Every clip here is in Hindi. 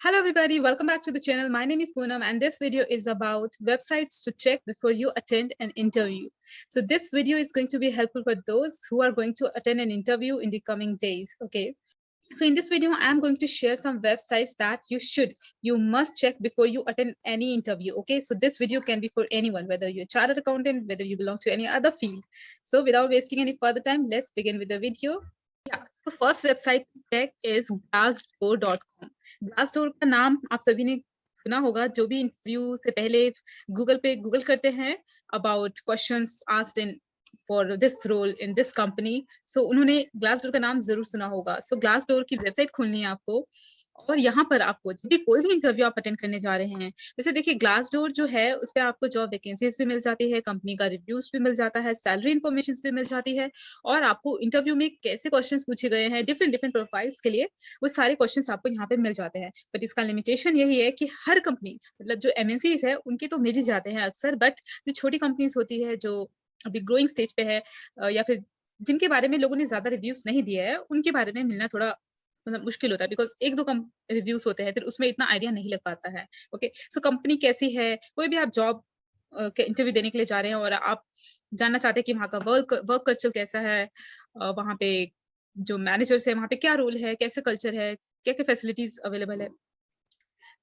Hello everybody, welcome back to the channel. My name is Poonam and this video is about websites to check before you attend an interview. So this video is going to be helpful for those who are going to attend an interview in the coming days. Okay. So in this video, I'm going to share some websites that you must check before you attend any interview. Okay. So this video can be for anyone, whether you're a chartered accountant, whether you belong to any other field. So without wasting any further time, let's begin with the video. Yeah, so first website check is glassdoor.com. Glassdoor का नाम आप सभी ने सुना होगा, जो भी इंटरव्यू से पहले गूगल पे गूगल करते हैं about questions asked in for this role in this company, so उन्होंने ग्लासडोर का नाम जरूर सुना होगा. सो ग्लासडोर की वेबसाइट खोलनी है आपको और यहाँ पर आपको जब भी कोई भी इंटरव्यू आप अटेंड करने जा रहे हैं, वैसे देखिए ग्लासडोर जो है उस पे आपको जॉब वैकेंसीज भी मिल जाती है, कंपनी का रिव्यूज भी मिल जाता है, सैलरी इन्फॉर्मेशन भी मिल जाती है और आपको इंटरव्यू में कैसे क्वेश्चंस पूछे गए हैं डिफरेंट डिफरेंट प्रोफाइल्स के लिए, वो सारे क्वेश्चंस आपको यहाँ पे मिल जाते हैं. बट इसका लिमिटेशन यही है कि हर कंपनी, मतलब जो एमएनसीज है उनके तो मिल ही जाते हैं अक्सर, बट जो छोटी कंपनीज होती है जो अभी ग्रोइंग स्टेज पे है या फिर जिनके बारे में लोगों ने ज्यादा रिव्यूज नहीं दिया है, उनके बारे में मिलना थोड़ा मतलब मुश्किल होता है, बिकॉज एक दो कम रिव्यूज होते हैं, फिर उसमें इतना आइडिया नहीं लग पाता है. ओके, सो कंपनी कैसी है, कोई भी आप जॉब के इंटरव्यू देने के लिए जा रहे हैं और आप जानना चाहते हैं कि वहाँ का वर्क वर्क कल्चर कैसा है, वहाँ पे जो मैनेजर्स है वहाँ पे क्या रोल है, कैसे कल्चर है, क्या क्या फैसिलिटीज अवेलेबल है.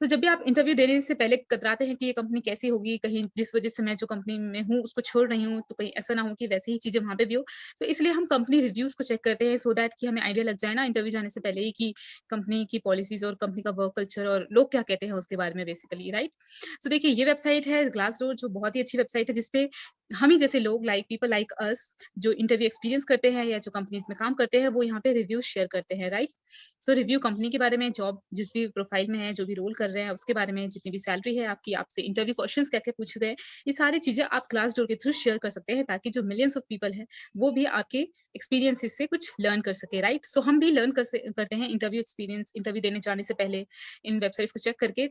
तो जब भी आप इंटरव्यू देने से पहले कतराते हैं कि ये कंपनी कैसी होगी, कहीं जिस वजह से मैं जो कंपनी में हूँ उसको छोड़ रही हूँ तो कहीं ऐसा ना हो कि वैसी ही चीजें वहां पे भी हो, तो इसलिए हम कंपनी रिव्यूज को चेक करते हैं सो दैट कि हमें आइडिया लग जाए ना इंटरव्यू जाने से पहले ही कि कंपनी की पॉलिसीज और कंपनी का वर्क कल्चर और लोग क्या कहते हैं उसके बारे में बेसिकली, राइट. तो देखिए ये वेबसाइट है ग्लासडोर, जो बहुत ही अच्छी वेबसाइट है जिसपे हम ही जैसे लोग लाइक पीपल लाइक अस जो इंटरव्यू एक्सपीरियंस करते हैं या जो कंपनीज में काम करते हैं वो यहाँ पे रिव्यूज शेयर करते हैं, राइट. सो रिव्यू कंपनी के बारे में, जॉब जिस भी प्रोफाइल में है, जो भी रोल कर रहे हैं उसके बारे में, जितनी भी सैलरी है आपकी, आपसे इंटरव्यू क्वेश्चंस क्या-क्या पूछे गए, ये सारी चीजें आप ग्लासडोर के थ्रू शेयर कर सकते हैं ताकि जो मिलियंस ऑफ पीपल हैं वो भी आपके एक्सपीरियंसेस से कुछ लर्न कर सके, राइट. सो हम भी लर्न करते हैं इंटरव्यू एक्सपीरियंस, इंटरव्यू देने जाने से पहले इन वेबसाइट्स को चेक करके,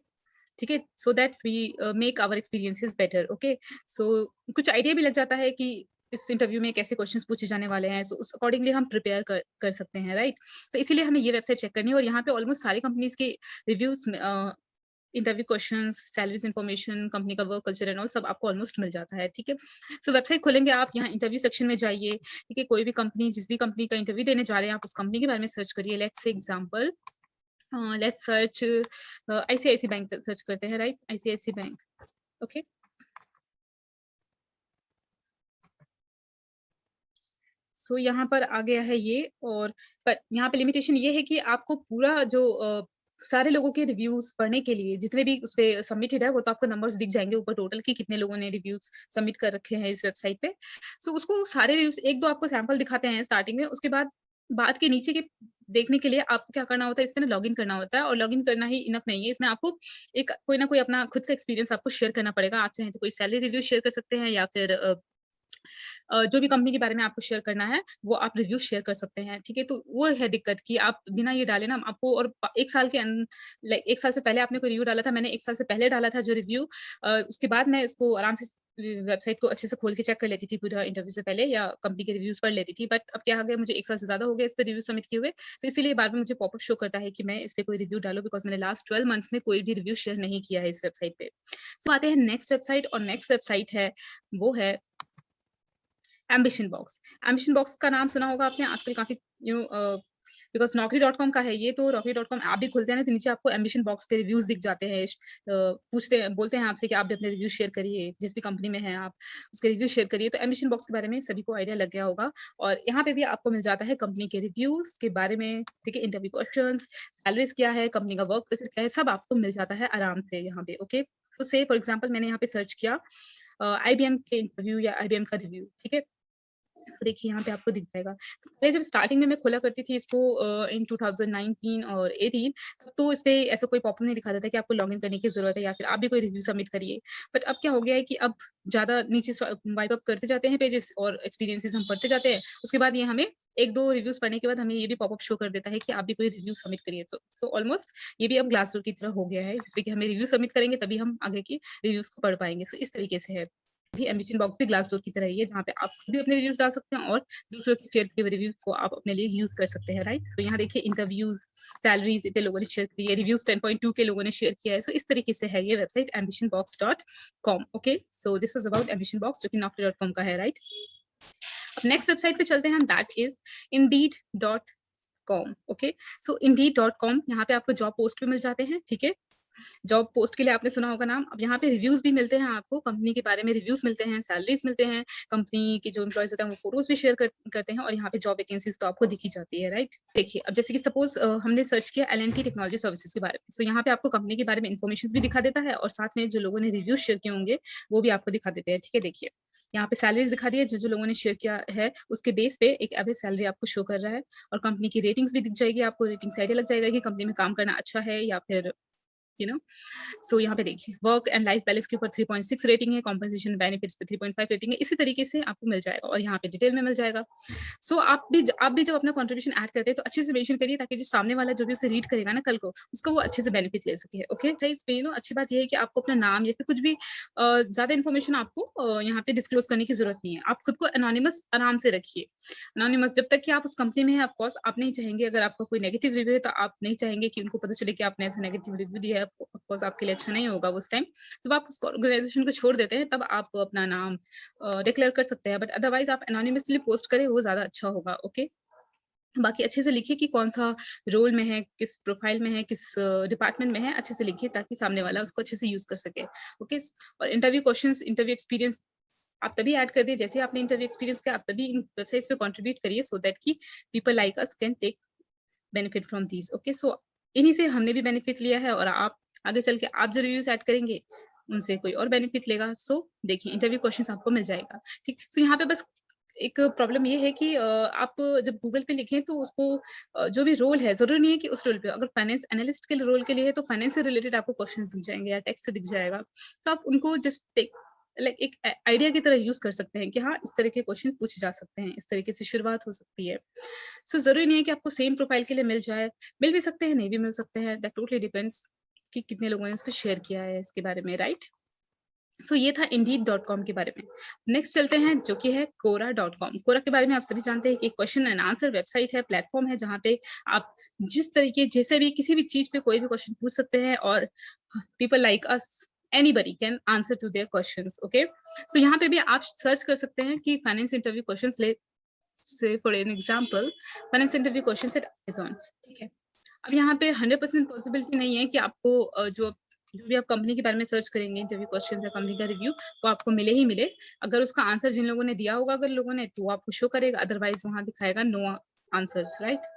ठीक है, so that we make our experiences better. Okay, so कुछ आइडिया भी लग जाता है कि इस इंटरव्यू में कैसे क्वेश्चंस पूछे जाने वाले हैं, सो उस अकॉर्डिंगली हम प्रिपेयर कर सकते हैं, राइट. तो इसीलिए हमें ये वेबसाइट चेक करनी है और यहाँ पे ऑलमोस्ट सारी कंपनीज के reviews, interview questions, salaries information, company का वर्क कल्चर एंड ऑल सब आपको ऑलमोस्ट मिल जाता है, ठीक है. सो वेबसाइट खोलेंगे आप, यहाँ इंटरव्यू सेक्शन में जाइए, ठीक है, कोई भी कंपनी, जिस भी कंपनी का इंटरव्यू देने जा रहे हैं आप उस कंपनी के बारे में सर्च करिए. Let's say example, let's search ICIC bank search करते हैं, right, ICIC bank. Okay, so यहाँ पर आ गया है ये, और पर यहाँ पे लिमिटेशन ये है कि आपको पूरा जो सारे लोगों के रिव्यूज पढ़ने के लिए जितने भी उस पे सबमिटेड है वो तो आपको नंबर्स दिख जाएंगे ऊपर टोटल कि कितने लोगों ने रिव्यूज सबमिट कर रखे हैं इस वेबसाइट पे. सो उसको सारे रिव्यूज एक दो आपको सैंपल दिखाते हैं स्टार्टिंग में, उसके बाद के नीचे के देखने के लिए आपको क्या करना होता है, इसमें ना लॉगिन करना होता है, और लॉगिन करना ही इनफ नहीं है, इसमें आपको एक कोई ना कोई अपना खुद का एक्सपीरियंस आपको शेयर करना पड़ेगा. आप चाहें तो कोई सैलरी रिव्यू शेयर कर सकते हैं या फिर जो भी कंपनी के बारे में आपको शेयर करना है, वो आप रिव्यू शेयर कर सकते हैं, ठीक है? तो वो है दिक्कत कि आप बिना ये डाले ना आपको, और 1 साल के लाइक 1 साल से पहले आपने कोई रिव्यू डाला था, मैंने 1 साल से पहले डाला था जो रिव्यू, उसके बाद मैं इसको आराम से वेबसाइट को अच्छे से खोल के चेक कर लेती थी पूरा इंटरव्यू से पहले, या कंपनी के रिव्यूज़ पढ़ लेती थी। बट अब क्या हो गया, मुझे 1 साल से ज़्यादा हो गया इस पे रिव्यू सबमिट किए हुए, तो इसीलिए बाद में मुझे पॉपअप शो करता है कि मैं इस पे कोई रिव्यू डालूँ, बिकॉज़ मैंने लास्ट 12 मंथ्स में कोई भी रिव्यू शेयर नहीं किया है इस वेबसाइट पे। सो आते हैं नेक्स्ट वेबसाइट, और नेक्स्ट वेबसाइट है, वो है एम्बिशन बॉक्स। एम्बिशन बॉक्स का नाम सुना होगा आपने, आजकल काफ़ी बिकॉज़ नौकरी डॉट कॉम का है ये, तो नौकरी डॉट कॉम आप भी खोलते हैं ना, तो नीचे आपको एम्बिशन बॉक्स पे रिव्यूज़ दिख जाते हैं। पूछते हैं, बोलते हैं आपसे कि आप भी अपने रिव्यू शेयर करिए, जिस भी कंपनी में हैं आप, उसके रिव्यू शेयर करिए। तो एम्बिशन बॉक्स के बारे में सभी को आइडिया लग गया होगा, और यहाँ पे भी आपको मिल जाता है कंपनी के रिव्यूज़ के बारे में, ठीक है? इंटरव्यू क्वेश्चन्स, सैलरीज़ क्या है, कंपनी का वर्क कल्चर क्या है, सब आपको मिल जाता है आराम से यहाँ पे, ओके? तो से फॉर एग्ज़ाम्पल मैंने यहाँ पे सर्च किया आईबीएम के इंटरव्यू या आईबीएम का रिव्यू, ठीक है? तो देखिए यहाँ पे आपको दिख जाएगा। पहले जब स्टार्टिंग में मैं खोला करती थी इसको इन 2019 और 18, तब तो इसपे ऐसा कोई पॉपअप नहीं दिखाता था कि आपको लॉगिन करने की ज़रूरत है या फिर आप भी कोई रिव्यू सबमिट करिए। बट अब क्या हो गया है कि अब ज़्यादा नीचे वाइप अप करते जाते हैं पेजेस, और एक्सपीरियंसेस हम पढ़ते जाते हैं। उसके बाद ये हमें 1-2 रिव्यूज़ पढ़ने के बाद हमें ये भी पॉपअप शो कर देता है कि आप भी कोई रिव्यू सबमिट करिए। सो ऑलमोस्ट ये भी अब ग्लासडोर की तरह हो गया है, जैसे कि हमें रिव्यू सबमिट करेंगे तभी हम आगे की रिव्यूज़ को पढ़ पाएँगे। तो इस तरीके से है। भी एम्बिशन बॉक्स भी ग्लासडोर की तरह ही है, जहाँ पे आप खुद भी अपने रिव्यूज डाल सकते हैं और दूसरों के शेयर किए हुए रिव्यूज को आप अपने लिए यूज कर सकते हैं, राइट। तो यहाँ देखिए इंटरव्यूज, सैलरीज इतने लोगों ने शेयर की है, रिव्यूज 10.2 के लोगों ने शेयर किया है। सो इस तरीके से है ये website ambitionbox.com। Okay, so this was about ambitionbox जो कि naukri.com का है, राइट। अब नेक्स्ट वेबसाइट पे चलते हैं हम, that is indeed.com। Okay, so indeed.com, यहाँ पे आपको जॉब पोस्ट भी मिल जाते हैं, ठीक है। जॉब पोस्ट के लिए आपने सुना होगा नाम। अब यहाँ पे रिव्यूज भी मिलते हैं आपको, कंपनी के बारे में रिव्यूज मिलते हैं, सैलरीज मिलते हैं, कंपनी के जो एम्प्लॉयज होते हैं वो फोटोज भी शेयर करते हैं, और यहाँ पे जॉब वैकेंसीज तो आपको दिखी जाती है, राइट। देखिए अब जैसे कि सपोज हमने सर्च किया L&T टेक्नोलॉजी सर्विसेज के बारे में, सो यहाँ पे आपको कंपनी के बारे में इन्फॉर्मेशन भी दिखा देता है, और साथ में जो लोगों ने रिव्यूज शेयर किए होंगे वो भी आपको दिखा देते हैं, ठीक है। देखिए यहाँ पे सैलरीज दिखा दी है, जो लोगों ने शेयर किया है उसके बेस पे एक एवरेज सैलरी आपको शो कर रहा है, और कंपनी की रेटिंग्स भी दिख जाएगी आपको, रेटिंग से आइडिया लग जाएगा कि कंपनी में काम करना अच्छा है या फिर यू नो। सो यहाँ पे देखिए वर्क एंड लाइफ बैलेंस के ऊपर 3.6 रेटिंग है, कॉम्पेंसेशन बेनिफिट्स पे 3.5 रेटिंग है, इसी तरीके से आपको मिल जाएगा, और यहाँ पे डिटेल में मिल जाएगा। सो आप भी जब अपना कंट्रीब्यूशन ऐड करते हैं तो अच्छे से मेंशन करिए, ताकि जो सामने वाला जो भी उसे रीड करेगा ना कल को, उसका वो अच्छे से बेनिफिट ले सके। ओके, तो इसमें अच्छी बात ये है कि आपको अपना नाम या फिर कुछ भी ज्यादा इन्फॉर्मेशन आपको यहाँ पे डिस्क्लोज करने की जरूरत नहीं है। आप खुद को एनोनिमस आराम से रखिए, एनोनिमस जब तक कि आप उस कंपनी में हैं। ऑफ कोर्स आप नहीं चाहेंगे, अगर आपका कोई नेगेटिव रिव्यू है तो आप नहीं चाहेंगे कि उनको पता चले कि आपने ऐसे नेगेटिव रिव्यू दिया है, ऑफ कोर्स आपके लिए अच्छा नहीं होगा उस टाइम। जब आप उस ऑर्गेनाइजेशन को छोड़ देते हैं तब आप अपना नाम डिक्लेयर कर सकते हैं, बट अदरवाइज आप एनोनिमसली पोस्ट करें वो ज्यादा अच्छा होगा। ओके, बाकी अच्छे से लिखिए कि कौन सा रोल में है, किस प्रोफाइल में है, किस डिपार्टमेंट में है, अच्छे से लिखिए ताकि सामने वाला उसको अच्छे से यूज कर सके। ओके, और इंटरव्यू क्वेश्चंस, इंटरव्यू एक्सपीरियंस आप तभी ऐड कर दिए जैसे आपने इंटरव्यू एक्सपीरियंस किया, आप तभी इन वेबसाइट्स पे कंट्रीब्यूट करिए, सो दैट कि people like us can take benefit from these. Okay, so इन्हीं से हमने भी बेनिफिट लिया है, और आप आगे चल के आप जो रिव्यूज ऐड करेंगे उनसे कोई और बेनिफिट लेगा। सो देखिए इंटरव्यू क्वेश्चंस आपको मिल जाएगा, ठीक। सो यहाँ पे बस एक प्रॉब्लम ये है कि आप जब गूगल पे लिखें तो उसको जो भी रोल है, जरूरी नहीं है कि उस रोल पे, अगर फाइनेंस एनालिस्ट के रोल के लिए है तो फाइनेंस से रिलेटेड आपको क्वेश्चंस दिख जाएंगे या टेक्स्ट से दिख जाएगा, तो आप उनको जस्ट टेक लाइक एक आइडिया की तरह यूज कर सकते हैं कि हाँ इस तरह के क्वेश्चन पूछे जा सकते हैं, इस तरीके से शुरुआत हो सकती है। सो जरूरी नहीं है कि आपको सेम प्रोफाइल के लिए मिल जाए, मिल भी सकते हैं, नहीं भी मिल सकते हैं, दैट टोटली डिपेंड्स कि कितने लोगों ने इसको शेयर किया है इसके बारे में, राइट। सो ये था Indeed.com के बारे में। नेक्स्ट चलते हैं जो कि है Quora.com। Quora के बारे में आप सभी जानते हैं कि क्वेश्चन एंड आंसर वेबसाइट है, प्लेटफॉर्म है, जहाँ पे आप जिस तरीके जैसे भी किसी भी चीज पे कोई भी क्वेश्चन पूछ सकते हैं, और people like us anybody can answer to their questions। okay, so यहाँ पे भी आप सर्च कर सकते हैं कि फाइनेंस इंटरव्यू क्वेश्चंस ले, से for an example finance interview questions eight Amazon, ठीक है। अब यहाँ पे 100% पॉसिबिलिटी नहीं है कि आपको जो भी आप कंपनी के बारे में सर्च करेंगे इंटरव्यू क्वेश्चन या कंपनी का रिव्यू, वो आपको मिले ही मिले। अगर उसका आंसर जिन लोगों ने दिया होगा, अगर लोगों ने, तो वो आपको शो करेगा, अदरवाइज वहां दिखाएगा नो आंसर्स, राइट।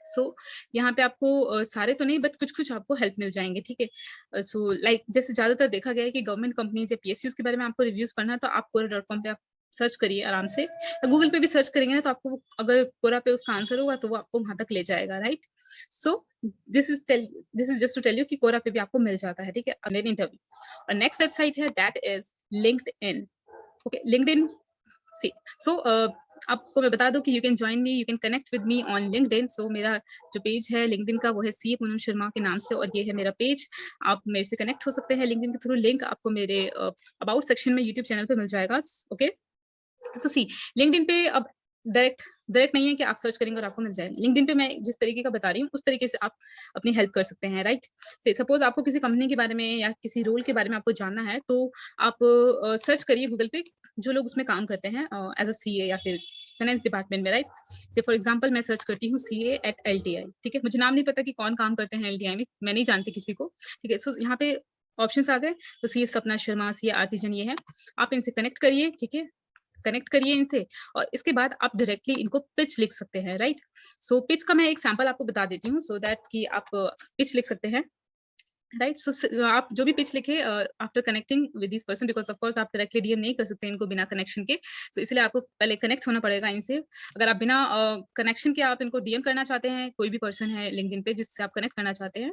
सो यहाँ पे आपको सारे तो नहीं बट कुछ कुछ आपको हेल्प मिल जाएंगे, ठीक है। सो लाइक जैसे ज्यादातर देखा गया है कि गवर्नमेंट कंपनीज या PSUs के बारे में आपको रिव्यूज पढ़ना है तो आप Quora.com पे आप सर्च करिए आराम से, या गूगल पे भी सर्च करेंगे ना तो आपको अगर Quora पे उसका आंसर होगा तो वो आपको वहां तक ले जाएगा, right. So this is just to tell you कि Quora पे भी आपको मिल जाता है, ठीक है, अगेन इंटरव्यू। और नेक्स्ट वेबसाइट है that is LinkedIn। Okay, LinkedIn see, so आपको मैं बता दूं कि you can join me, you can connect with me on LinkedIn. So मेरा जो पेज है लिंक्डइन का वो है CA पूनम शर्मा के नाम से, और ये है मेरा पेज। आप मेरे से कनेक्ट हो सकते हैं लिंक्डइन के थ्रू। लिंक आपको मेरे अबाउट सेक्शन में यूट्यूब चैनल पे मिल जाएगा। ओके, सो सी, लिंक्डइन पे अब डायरेक्ट डायरेक्ट नहीं है कि आप सर्च करेंगे और आपको मिल जाएगा। लिंक्डइन पे मैं जिस तरीके का बता रही हूँ उस तरीके से आप अपनी हेल्प कर सकते हैं, राइट। से सपोज आपको किसी कंपनी के बारे में या किसी रोल के बारे में आपको जानना है, तो आप सर्च करिए गूगल पे जो लोग उसमें काम करते हैं एज अ CA या फिर फाइनेंस डिपार्टमेंट में, राइट। से फॉर एग्जांपल मैं सर्च करती हूँ CA एट LTI, ठीक है। मुझे नाम नहीं पता कि कौन काम करते हैं LTI में, मैं नहीं जानती किसी को, ठीक है। सो यहाँ पे ऑप्शंस आ गए, तो CA सपना शर्मा, CA आरती जन, ये है। आप इनसे कनेक्ट करिए, ठीक है, कनेक्ट करिए इनसे, और इसके बाद आप डायरेक्टली इनको पिच लिख सकते हैं, राइट। सो पिच का मैं एक सैंपल आपको बता देती हूँ, सो दैट कि आप पिच लिख सकते हैं, राइट। सो आप जो भी पिच लिखे after connecting with this person, because of course आप डायरेक्टली DM नहीं कर सकते इनको बिना कनेक्शन के, so इसलिए आपको पहले कनेक्ट होना पड़ेगा इनसे। अगर आप बिना कनेक्शन के आप इनको DM करना चाहते हैं, कोई भी पर्सन है लिंक्डइन पे जिससे आप कनेक्ट करना चाहते हैं,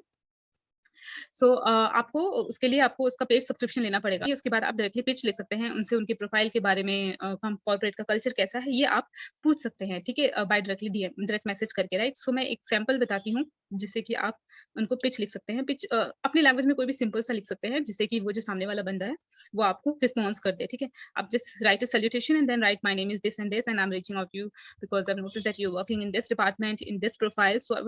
सो आपको उसके लिए आपको उसका पेड सब्सक्रिप्शन लेना पड़ेगा। उसके बाद आप डायरेक्टली पिच लिख सकते हैं उनसे, उनके प्रोफाइल के बारे में, कॉर्पोरेट का कल्चर कैसा है ये आप पूछ सकते हैं, ठीक है, by directly DM, direct message करके, राइट। सो मैं एक सैंपल बताती हूँ जिससे कि आप उनको पिच लिख सकते हैं। पिच अपनी लैंग्वेज में कोई भी सिंपल सा लिख सकते हैं, जिससे कि वो जो सामने वाला बंदा है वो आपको रिस्पॉन्स कर दे। ठीक है, आप just write a salutation and then write my name is this and I am reaching out you because I've noticed that you're working in this department in this profile. So I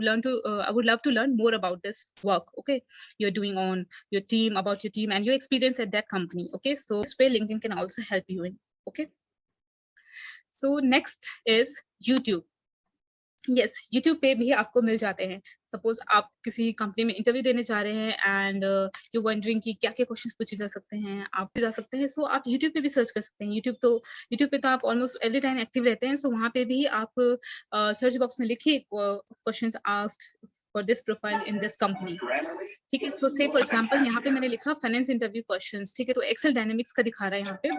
would love to learn more about this work. Okay, you're doing on your team, about your team and your experience at that company. Okay, so this way LinkedIn can also help you in. Okay, so next is YouTube. Yes, YouTube पे भी आपको मिल जाते हैं। सपोज आप किसी कंपनी में इंटरव्यू देने जा रहे हैं एंड यू वंडरिंग कि क्या क्या क्वेश्चंस पूछे जा सकते हैं, आप भी जा सकते हैं। सो आप यूट्यूब पे भी सर्च कर सकते हैं। यूट्यूब पे तो आप ऑलमोस्ट एवरी टाइम एक्टिव रहते हैं। सो वहाँ पे भी आप सर्च बॉक्स में लिखिए questions asked for this profile in this company. ठीक है, सो से फॉर एग्जांपल यहाँ पे मैंने लिखा फाइनेंस इंटरव्यू क्वेश्चंस। ठीक है, तो एक्सेल डायनेमिक्स का दिखा रहा है यहाँ पे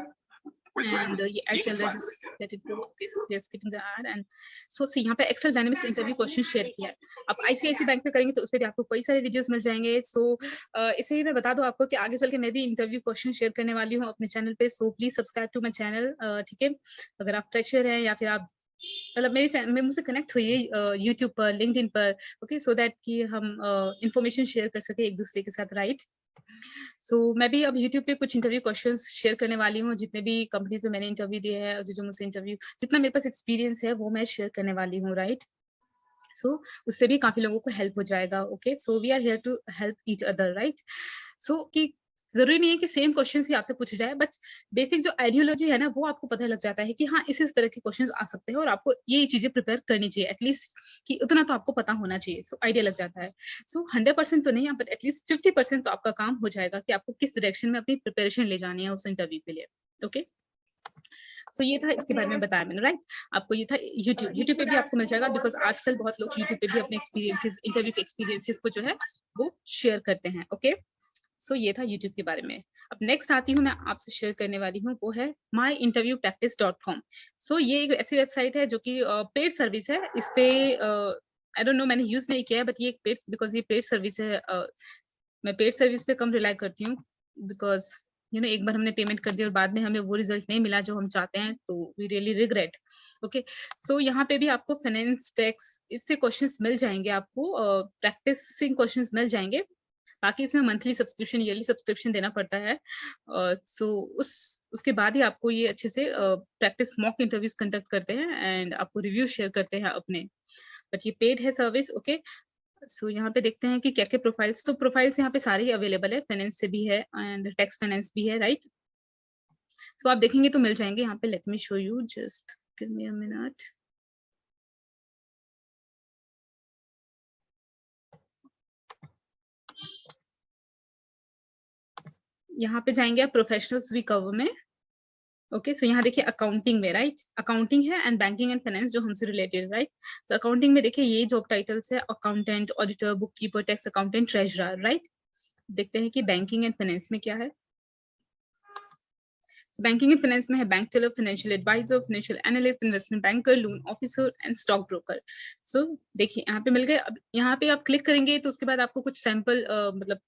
and ये ad चल रहा है, just let it go. Okay, so we are skipping the ad and so see यहाँ पे Excel Dynamics interview question share किया है। आप ICICI बैंक पे करेंगे तो उस पे भी आपको कई सारे वीडियोस मिल जाएंगे। सो इसे ही मैं बता दूं आपको कि आगे चल के मैं भी इंटरव्यू क्वेश्चन शेयर करने वाली हूँ अपने चैनल पे। So please subscribe to my channel. ठीक है, अगर आप फ्रेशर हैं या फिर आप मतलब मेरे मुझसे कनेक्ट हुई यूट्यूब पर, लिंक्डइन पर। ओके, सो दैट कि हम इंफॉर्मेशन शेयर कर सके एक दूसरे के साथ, राइट। सो मैं भी अब यूट्यूब पे कुछ इंटरव्यू क्वेश्चंस शेयर करने वाली हूँ। जितने भी कंपनीज में मैंने इंटरव्यू दिए हैं, जो मुझसे इंटरव्यू, जितना मेरे पास एक्सपीरियंस है वो मैं शेयर करने वाली हूँ, राइट। सो उससे भी काफी लोगों को हेल्प हो जाएगा। Okay, so we are here to help each other, right. So कि जरूरी नहीं है कि सेम क्वेश्चन ही आपसे पूछे जाए, बट बेसिक जो आइडियोलॉजी है ना वो आपको पता लग जाता है कि हाँ इस तरह के क्वेश्चंस आ सकते हैं और आपको ये चीजें प्रिपेयर करनी चाहिए एटलीस्ट, कि उतना तो आपको पता होना चाहिए। सो आइडिया लग जाता है। सो 100% तो नहीं, बट एटलीस्ट 50% तो आपका काम हो जाएगा कि आपको किस डायरेक्शन में अपनी प्रिपरेशन ले जानी है उस इंटरव्यू के लिए। ओके, तो ये था, इसके बारे में बताया मैंने, राइट। आपको ये था यूट्यूब पे भी आपको मिल जाएगा, बिकॉज आजकल बहुत लोग यूट्यूब पे भी अपने एक्सपीरियंसेस, इंटरव्यू के एक्सपीरियंसेस को जो है वो शेयर करते हैं। ओके, सो ये था यूट्यूब के बारे में। अब नेक्स्ट आती हूँ, मैं आपसे शेयर करने वाली हूँ, वो है myinterviewpractice.com। सो ये एक ऐसी वेबसाइट है जो कि पेड सर्विस है। इस पे आई डोंट नो, मैंने यूज नहीं किया है, बट ये पेड, बिकॉज ये पेड सर्विस है। मैं पेड सर्विस पे कम रिलाई करती हूँ, बिकॉज एक बार हमने पेमेंट कर दी और बाद में हमें वो रिजल्ट नहीं मिला जो हम चाहते हैं, तो we really regret. Okay, so यहाँ पे भी आपको फाइनेंस, टैक्स, इससे क्वेश्चंस मिल जाएंगे, आपको प्रैक्टिसिंग क्वेश्चंस मिल जाएंगे। बाकी इसमें मंथली सब्सक्रिप्शन, ईयरली सब्सक्रिप्शन देना पड़ता है। सो उसके बाद ही आपको ये अच्छे से प्रैक्टिस मॉक इंटरव्यूज कंडक्ट करते हैं एंड आपको रिव्यू शेयर करते हैं अपने, बट ये पेड है सर्विस। ओके, सो यहाँ पे देखते हैं कि क्या क्या प्रोफाइल्स, तो प्रोफाइल्स यहाँ पे सारी ही अवेलेबल है, फाइनेंस से भी है एंड टैक्स फाइनेंस भी है, राइट। सो आप देखेंगे तो मिल जाएंगे यहाँ पे। Let me show you, just give me a minute. यहाँ पे जाएंगे आप प्रोफेशनल्स वी कवर में। ओके, सो यहाँ देखिए अकाउंटिंग में, राइट, अकाउंटिंग है एंड बैंकिंग एंड फाइनेंस जो हमसे रिलेटेड, राइट। तो अकाउंटिंग में देखिए ये जॉब टाइटल्स है, accountant, auditor, book keeper, tax accountant, treasurer, right. देखते हैं कि बैंकिंग एंड फाइनेंस में क्या है। बैंकिंग एंड फाइनेंस में है bank teller, financial advisor, financial analyst, investment banker, loan officer and stock broker. So देखिए यहाँ पे मिल गए। अब यहाँ पे आप क्लिक करेंगे तो उसके बाद आपको कुछ सैंपल मतलब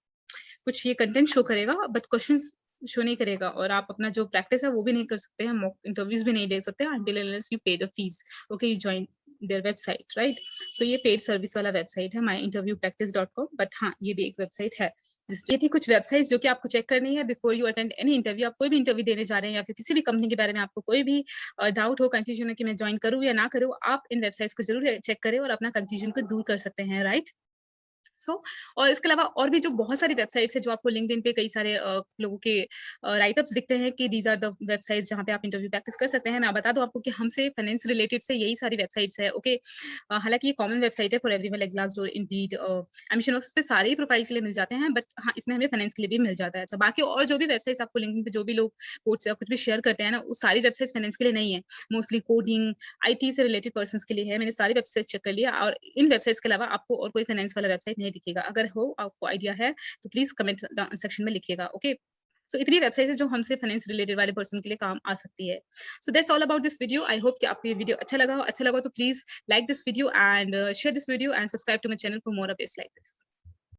कुछ ये कंटेंट शो करेगा, बट क्वेश्चंस शो नहीं करेगा, और आप अपना जो प्रैक्टिस है वो भी नहीं कर सकते हैं, मॉक इंटरव्यूज भी नहीं दे सकते until unless you pay the fees. Okay, you join their website, right? So ये पेड सर्विस वाला वेबसाइट है myinterviewpractice.com, बट हाँ ये भी एक वेबसाइट है। ये थी कुछ वेबसाइट जो कि आपको चेक करनी है before you attend any interview. आप कोई भी इंटरव्यू देने जा रहे हैं या फिर किसी भी कंपनी के बारे में आपको कोई भी डाउट हो, कंफ्यूजन हो कि मैं ज्वाइन करूँ या ना करूँ, आप इन वेबसाइट्स को जरूर चेक करें और अपना कंफ्यूजन को दूर कर सकते हैं, राइट। और इसके अलावा और भी जो बहुत सारी वेबसाइट्स है जो आपको लिंक्डइन पे कई सारे लोगों के राइटअप्स दिखते हैं कि दीज आर द वेबसाइट्स जहाँ पे आप इंटरव्यू प्रैक्टिस कर सकते हैं। मैं बता दूं आपको कि हमसे फाइनेंस रिलेटेड से यही सारी वेबसाइट्स है। ओके, हालांकि ये कॉमन वेबसाइट है for everyone, like Glassdoor, Indeed, emission, उस पे सारे ही प्रोफाइल के लिए मिल जाते हैं, बट हाँ इसमें हमें फाइनेंस के लिए भी मिल जाता है। अच्छा, बाकी और जो भी वेबसाइट्स आपको लिंक्डइन पे जो भी लोग कोर्स या कुछ भी शेयर करते हैं ना, वो सारी वेबसाइट्स फाइनेंस के लिए नहीं है। मोस्टली कोडिंग, आईटी से रिलेटेड पर्सन के लिए है। मैंने सारी वेबसाइट चेक कर लिया और इन वेबसाइट्स के अलावा आपको और कोई फाइनेंस वाला वेबसाइट नहीं दिखेगा। अगर हो, आपको आइडिया है तो प्लीज कमेंट सेक्शन में लिखिएगा। ओके, सो इतनी वेबसाइट है जो हमसे फाइनेंस रिलेटेड वाले पर्सन के लिए काम आ सकती है। So that's all about this video. I hope कि आपको ये वीडियो अच्छा लगा तो please like this video and share this video and subscribe to my channel for more updates like this.